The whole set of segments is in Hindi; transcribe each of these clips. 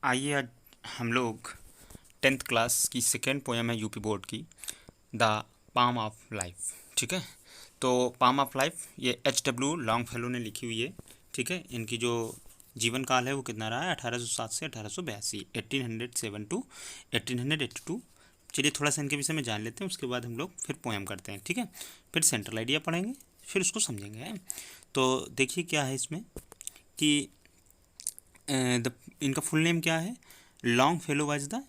आइए आज हम लोग 10th क्लास की सेकेंड पोएम है यूपी बोर्ड की, द पाम ऑफ लाइफ। ठीक है, तो पाम ऑफ लाइफ ये H.W. लॉन्गफेलो ने लिखी हुई है। ठीक है, इनकी जो जीवन काल है वो कितना रहा है, 1807 से 1882, 1807 टू 1882। चलिए थोड़ा सा इनके विषय में जान लेते हैं, उसके बाद हम लोग फिर पोएम करते हैं। ठीक है, फिर सेंट्रल आइडिया पढ़ेंगे, फिर उसको समझेंगे। तो देखिए क्या है इसमें कि इनका फुल नेम क्या है। Longfellow was the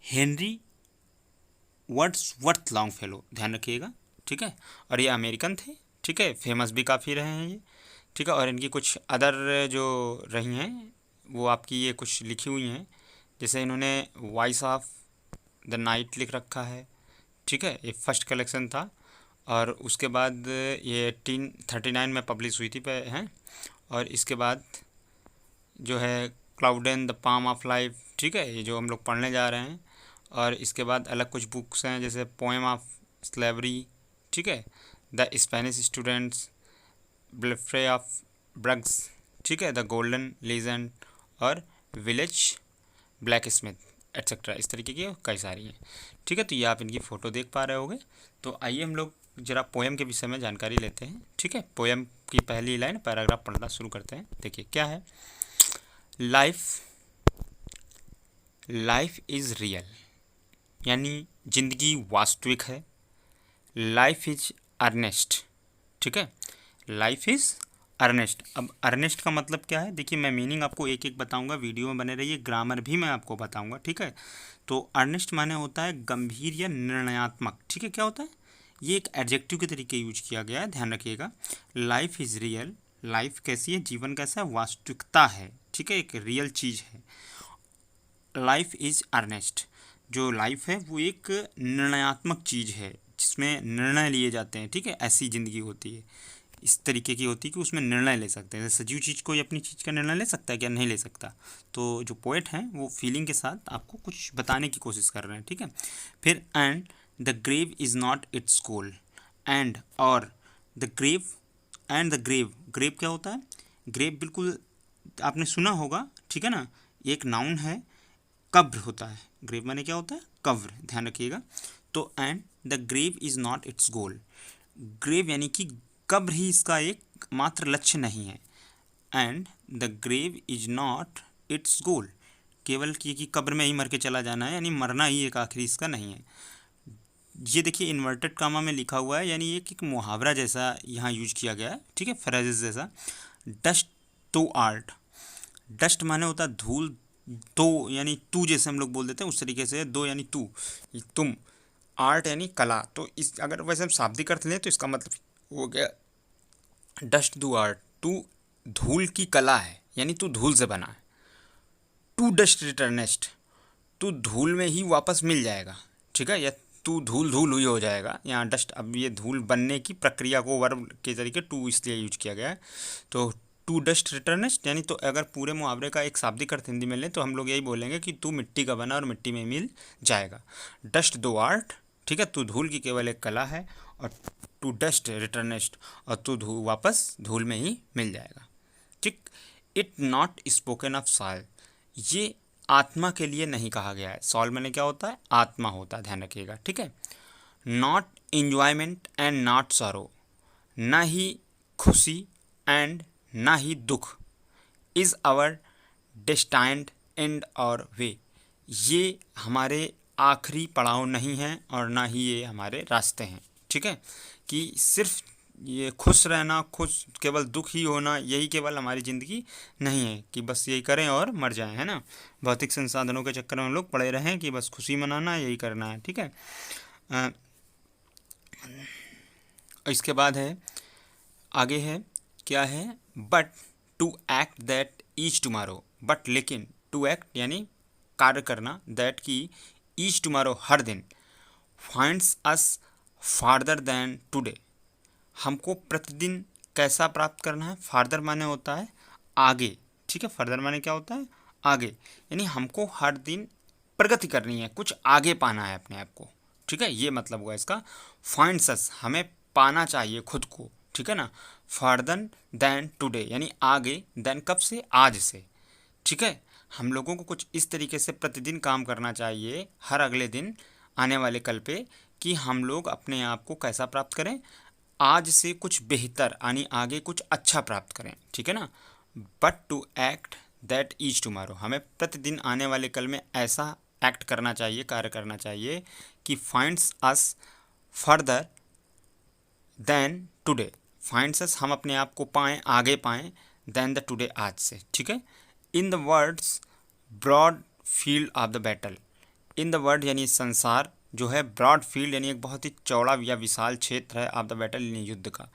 Henry Wordsworth Longfellow, ध्यान रखिएगा। ठीक है, और ये अमेरिकन थे। ठीक है, फेमस भी काफ़ी रहे हैं ये। ठीक है, और इनकी कुछ अदर जो रही हैं वो आपकी ये कुछ लिखी हुई हैं, जैसे इन्होंने वॉइस ऑफ द नाइट लिख रखा है। ठीक है, ये फर्स्ट कलेक्शन था, और उसके बाद ये 1839 में पब्लिश हुई थी पे हैं। और इसके बाद जो है cloud and the palm of life, ठीक है, ये जो हम लोग पढ़ने जा रहे हैं। और इसके बाद अलग कुछ बुक्स हैं, जैसे पोएम ऑफ स्लेवरी, ठीक है, द स्पेनिश स्टूडेंट्स, ब्लेफ्रे ऑफ ब्रग्स, ठीक है, द गोल्डन लीजेंड, और विलेज ब्लैक स्मिथ एट्सेट्रा, इस तरीके की कई सारी हैं। ठीक है, तो ये आप इनकी फ़ोटो देख पा रहे होगे। तो आइए हम लोग जरा पोएम के विषय में जानकारी लेते हैं। ठीक है, पोएम की पहली लाइन पैराग्राफ पढ़ना शुरू करते हैं। देखिए क्या है। लाइफ इज़ रियल, यानी ज़िंदगी वास्तविक है। लाइफ इज अर्नेस्ट, ठीक है, लाइफ इज़ अर्नेस्ट। अब अर्नेस्ट का मतलब क्या है, देखिए मैं मीनिंग आपको एक एक बताऊंगा, वीडियो में बने रहिए, ग्रामर भी मैं आपको बताऊंगा। ठीक है, तो अर्नेस्ट माने होता है गंभीर या निर्णयात्मक। ठीक है, क्या होता है, ये एक एडजेक्टिव के तरीके यूज किया गया है, ध्यान रखिएगा। लाइफ इज़ रियल, लाइफ कैसी है, जीवन कैसा है, वास्तविकता है। ठीक है, एक रियल चीज़ है। लाइफ इज़ अर्नेस्ट, जो लाइफ है वो एक निर्णयात्मक चीज़ है, जिसमें निर्णय लिए जाते हैं। ठीक है, ऐसी ज़िंदगी होती है, इस तरीके की होती है कि उसमें निर्णय ले सकते हैं। सजीव चीज़ कोई अपनी चीज़ का निर्णय ले सकता है क्या, नहीं ले सकता। तो जो पोएट हैं वो फीलिंग के साथ आपको कुछ बताने की कोशिश कर रहे हैं। ठीक है, फिर and the grave is not its goal, and और the grave, and the grave, grave क्या होता है, ग्रेव बिल्कुल आपने सुना होगा। ठीक है ना, एक नाउन है, कब्र होता है। ग्रेव माने क्या होता है, कब्र, ध्यान रखिएगा। तो and the grave is not its goal, grave यानी कि कब्र ही इसका एक मात्र लक्ष्य नहीं है। And the grave is not its goal, केवल कि कब्र में ही मर के चला जाना है, यानी मरना ही एक आखिरी इसका नहीं है। ये देखिए इन्वर्टेड कामा में लिखा हुआ है, यानी एक मुहावरा जैसा यहाँ यूज किया गया है। ठीक है, फ्रेजेस जैसा। डस्ट टू आर्ट, डस्ट माने होता है धूल, तो यानी तू, जैसे हम लोग बोल देते हैं उस तरीके से, दो यानी तू, तुम, आर्ट यानी कला। तो इस अगर वैसे हम शाब्दिक अर्थ लें तो इसका मतलब हो गया डस्ट टू आर्ट, तू धूल की कला है, यानी तू धूल से बना है। टू डस्ट रिटर्नेस्ट, तू धूल में ही वापस मिल जाएगा। ठीक है, या तू धूल धूल हुई हो जाएगा। यहाँ डस्ट, अब ये धूल बनने की प्रक्रिया को वर्ब के तरीके टू इसलिए यूज किया गया है। तो टू डस्ट रिटर्नेस्ट, यानी तो अगर पूरे मुहावरे का एक शाब्दिक अर्थ हिंदी में लें तो हम लोग यही बोलेंगे कि तू मिट्टी का बना और मिट्टी में मिल जाएगा। डस्ट दो आर्ट, ठीक है, तू धूल की केवल एक कला है, और टू डस्ट रिटर्नेस्ट, और तू वापस धूल में ही मिल जाएगा। ठीक, it not spoken of soul, ये आत्मा के लिए नहीं कहा गया है। सॉल मैंने क्या होता है, आत्मा होता है, ध्यान रखिएगा। ठीक है, not enjoyment and not sorrow, ना ही खुशी एंड ना ही दुख, इज़ आवर डेस्टाइंड एंड और वे, ये हमारे आखिरी पड़ाव नहीं है और ना ही ये हमारे रास्ते हैं। ठीक है, कि सिर्फ ये खुश रहना, खुश केवल दुख ही होना, यही केवल हमारी ज़िंदगी नहीं है कि बस यही करें और मर जाएं, है ना। भौतिक संसाधनों के चक्कर में हम लोग पड़े रहें कि बस खुशी मनाना, यही करना है। ठीक है, इसके बाद है, आगे है, क्या है, but to act that each tomorrow, but लेकिन, टू एक्ट यानी कार्य करना, दैट की ईच टुमारो हर दिन, finds us farther than today, हमको प्रतिदिन कैसा प्राप्त करना है। फार्दर माने होता है आगे। ठीक है, फर्दर माने क्या होता है, आगे, यानी हमको हर दिन प्रगति करनी है, कुछ आगे पाना है अपने आप को। ठीक है, ये मतलब हुआ इसका। फाइंड्स अस, हमें पाना चाहिए खुद को। ठीक है ना, फर्दर दैन टुडे यानी आगे, देन कब से, आज से। ठीक है, हम लोगों को कुछ इस तरीके से प्रतिदिन काम करना चाहिए हर अगले दिन आने वाले कल पे, कि हम लोग अपने आप को कैसा प्राप्त करें, आज से कुछ बेहतर यानी आगे कुछ अच्छा प्राप्त करें, ठीक है ना। But to act that is tomorrow, हमें प्रतिदिन आने वाले कल में ऐसा एक्ट करना चाहिए, कार्य करना चाहिए कि फाइंड्स अस फर्दर देन टुडे, फाइंड्स अस, हम अपने आप को पाएँ, आगे पाएँ, देन द टुडे, आज से, ठीक है। In the world's broad field of the battle, in the world यानी संसार जो है, ब्रॉड फील्ड यानी एक बहुत ही चौड़ा या विशाल क्षेत्र है, ऑफ द बैटल यानी युद्ध का।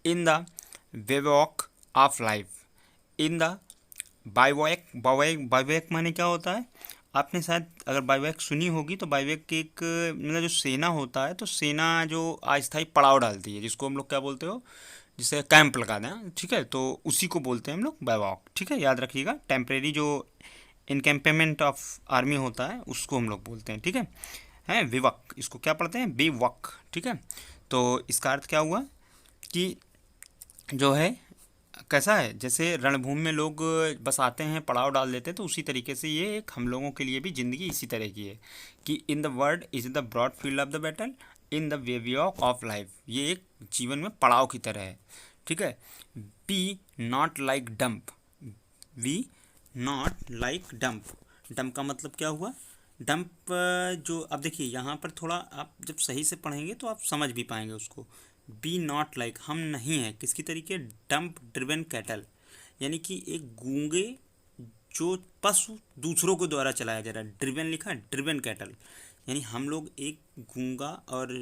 In the bivouac of life, in the bivouac, bivouac माने क्या होता है, आपने शायद अगर बाइवैक सुनी होगी तो बाइवैक की एक मतलब जो सेना होता है, तो सेना जो अस्थायी पड़ाव डालती है, जिसको हम लोग क्या बोलते हो, जिसे कैंप लगा दें, ठीक है, तो उसी को बोलते हैं हम लोग बाइवॉक, ठीक है, याद रखिएगा। टेम्परेरी जो इनकैम्पमेंट ऑफ आर्मी होता है उसको हम लोग बोलते हैं, ठीक है। हैं विवक, इसको क्या पढ़ते हैं, बेवक, ठीक है। तो इसका अर्थ क्या हुआ कि जो है कैसा है, जैसे रणभूमि में लोग बस आते हैं, पड़ाव डाल देते हैं, तो उसी तरीके से ये एक हम लोगों के लिए भी ज़िंदगी इसी तरह की है कि in the world is the broad field of the battle, in the bivouac of life, ये एक जीवन में पड़ाव की तरह है, ठीक है। Be not like dumb, we not like dumb, dumb का मतलब क्या हुआ, डंप जो, अब देखिए यहाँ पर थोड़ा आप जब सही से पढ़ेंगे तो आप समझ भी पाएंगे उसको। बी नॉट लाइक, हम नहीं हैं किसकी तरीके, डंप ड्रिवन कैटल, यानी कि एक गूंगे जो पशु दूसरों के द्वारा चलाया जा रहा है, ड्रिवन लिखा है, ड्रिवन कैटल, यानी हम लोग एक गूंगा और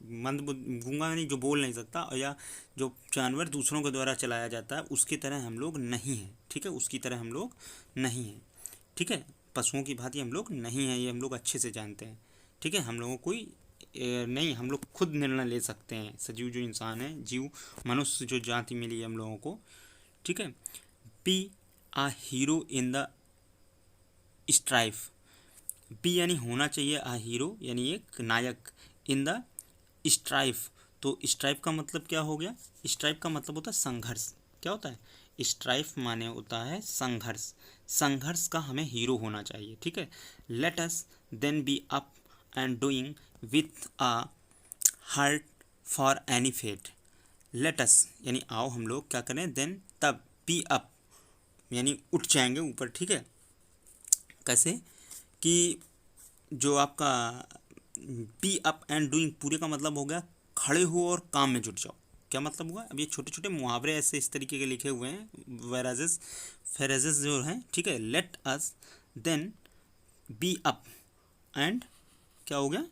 गूंगा यानी जो बोल नहीं सकता, और या जो जानवर दूसरों के द्वारा चलाया जाता है उसकी तरह हम लोग नहीं हैं, ठीक है, उसकी तरह हम लोग नहीं हैं, ठीक है, पशुओं की भांति हम लोग नहीं हैं, ये हम लोग अच्छे से जानते हैं, ठीक है। हम लोगों कोई नहीं, हम लोग खुद निर्णय ले सकते हैं, सजीव जो इंसान है, जीव मनुष्य जो जाति मिली है हम लोगों को, ठीक है। Be a hero in the strife, be यानी होना चाहिए, आ हीरो यानी एक नायक, इन द स्ट्राइफ, तो स्ट्राइफ का मतलब क्या हो गया, स्ट्राइफ का मतलब होता है संघर्ष, क्या होता है, स्ट्राइफ माने होता है संघर्ष, संघर्ष का हमें हीरो होना चाहिए, ठीक है। Let us then be up and doing with a heart for any fate, let us यानी आओ हम लोग क्या करें, देन तब, बी अप यानी उठ जाएंगे ऊपर, ठीक है। कैसे कि जो आपका बी अप एंड डूइंग पूरे का मतलब हो गया खड़े हो और काम में जुट जाओ, क्या मतलब हुआ, अब ये छोटे छोटे मुहावरे ऐसे इस तरीके के लिखे हुए हैं, वेराजेस फेरेजेस जो हैं, ठीक है। Let us then be up and क्या हो गया,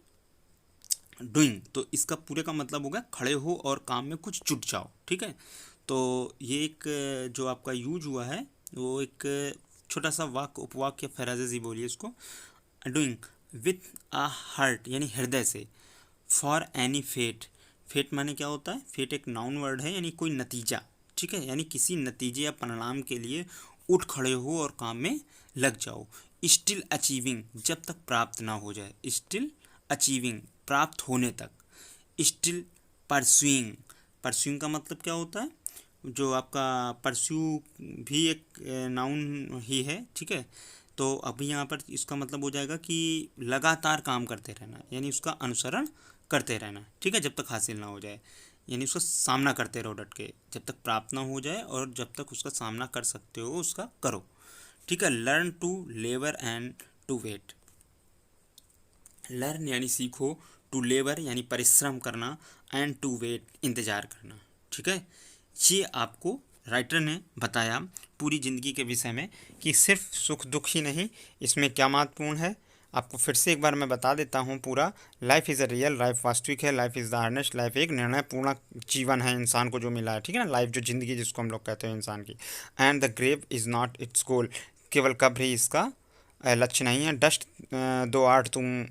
डूइंग, तो इसका पूरे का मतलब हो गया खड़े हो और काम में कुछ जुट जाओ, ठीक है। तो ये एक जो आपका यूज हुआ है वो एक छोटा सा वाक्य, उपवाक्य, फ्रेजेस ही बोलिए इसको, डूइंग विथ अ हार्ट यानी हृदय से, फॉर एनी फेट, फेट माने क्या होता है, फेट एक नाउन वर्ड है यानी कोई नतीजा, ठीक है, यानी किसी नतीजे या परिणाम के लिए उठ खड़े हो और काम में लग जाओ। स्टिल अचीविंग, जब तक प्राप्त ना हो जाए, स्टिल अचीविंग प्राप्त होने तक। स्टिल परस्यूइंग, परस्यूइंग का मतलब क्या होता है, जो आपका परस्यू भी एक नाउन ही है, ठीक है। तो अभी यहाँ पर इसका मतलब हो जाएगा कि लगातार काम करते रहना, यानी उसका अनुसरण करते रहना, ठीक है, जब तक हासिल ना हो जाए, यानी उसका सामना करते रहो डट के, जब तक प्राप्त ना हो जाए और जब तक उसका सामना कर सकते हो उसका करो, ठीक है। Learn to labour and to wait, learn यानी सीखो, टू लेबर यानी परिश्रम करना, एंड टू वेट इंतज़ार करना, ठीक है। ये आपको राइटर ने बताया पूरी ज़िंदगी के विषय में कि सिर्फ सुख दुख ही नहीं, इसमें क्या महत्वपूर्ण है, आपको फिर से एक बार मैं बता देता हूँ पूरा। Life is a real, life वास्तविक है, life is the earnest, life एक निर्णयपूर्ण जीवन है इंसान को जो मिला है, ठीक है ना, लाइफ जो ज़िंदगी जिसको हम लोग कहते हैं इंसान की। And the grave is not its goal, केवल कब्र ही इसका लक्ष्य नहीं है। डस्ट 2-8 तुम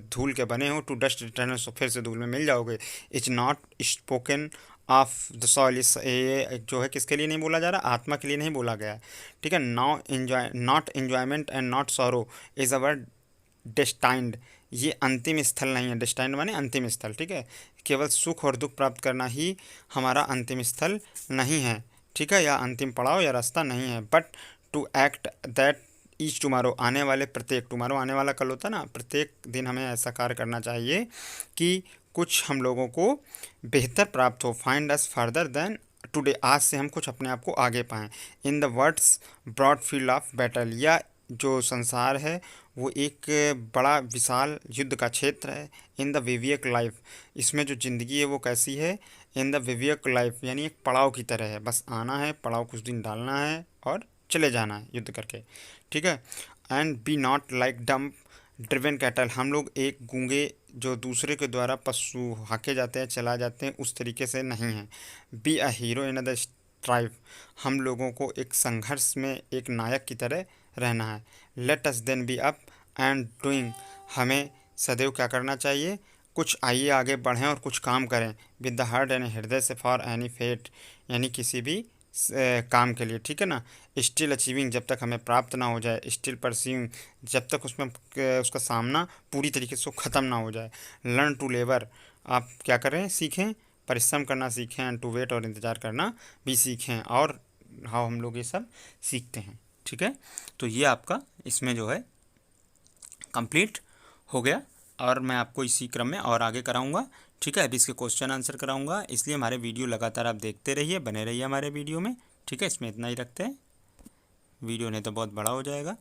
धूल के बने हो, टू डस्ट रिटर्न, सो फिर से धूल में मिल जाओगे। It's not spoken of the soil, इस ये जो है किसके लिए नहीं बोला जा रहा, आत्मा के लिए नहीं बोला गया है, ठीक है। Now enjoy not enjoyment and not sorrow is our destined, ये अंतिम स्थल नहीं है, डेस्टाइंड माने अंतिम स्थल, ठीक है। केवल सुख और दुख प्राप्त करना ही हमारा अंतिम स्थल नहीं है, ठीक है, या अंतिम पड़ाव या रास्ता नहीं है। But to act that each tomorrow, आने वाले प्रत्येक, टुमारो आने वाला कल होता है ना, प्रत्येक दिन हमें ऐसा कार्य करना चाहिए कि कुछ हम लोगों को बेहतर प्राप्त हो। Find us further than today, आज से हम कुछ अपने आप को आगे पाएँ। In the world's broad field of battle, या जो संसार है वो एक बड़ा विशाल युद्ध का क्षेत्र है। इन द विवेक लाइफ, इसमें जो ज़िंदगी है वो कैसी है, इन द विवेक लाइफ यानी एक पड़ाव की तरह है, बस आना है, पड़ाव कुछ दिन डालना है और चले जाना है युद्ध करके, ठीक है। And be not like dumb driven cattle, हम लोग एक गूंगे जो दूसरे के द्वारा पशु हाके जाते हैं, चला जाते हैं, उस तरीके से नहीं है। Be a hero in the strive, हम लोगों को एक संघर्ष में एक नायक की तरह रहना है। Let us then be up and doing, हमें सदैव क्या करना चाहिए, कुछ आइए आगे बढ़ें और कुछ काम करें। विद द हार्ट यानी हृदय से, फॉर एनी फेट यानी किसी भी काम के लिए, ठीक है ना। स्टिल अचीविंग, जब तक हमें प्राप्त ना हो जाए। स्टिल परस्यूइंग, जब तक उसमें उसका सामना पूरी तरीके से ख़त्म ना हो जाए। लर्न टू लेबर, आप क्या करें, सीखें, परिश्रम करना सीखें। एंड टू वेट, और इंतज़ार करना भी सीखें। और हाँ, हम लोग ये सब सीखते हैं, ठीक है। तो ये आपका इसमें जो है कंप्लीट हो गया, और मैं आपको इसी क्रम में और आगे कराऊंगा, ठीक है। अभी इसके क्वेश्चन आंसर कराऊंगा, इसलिए हमारे वीडियो लगातार आप देखते रहिए, बने रहिए हमारे वीडियो में, ठीक है। इसमें इतना ही रखते हैं, वीडियो नहीं तो बहुत बड़ा हो जाएगा।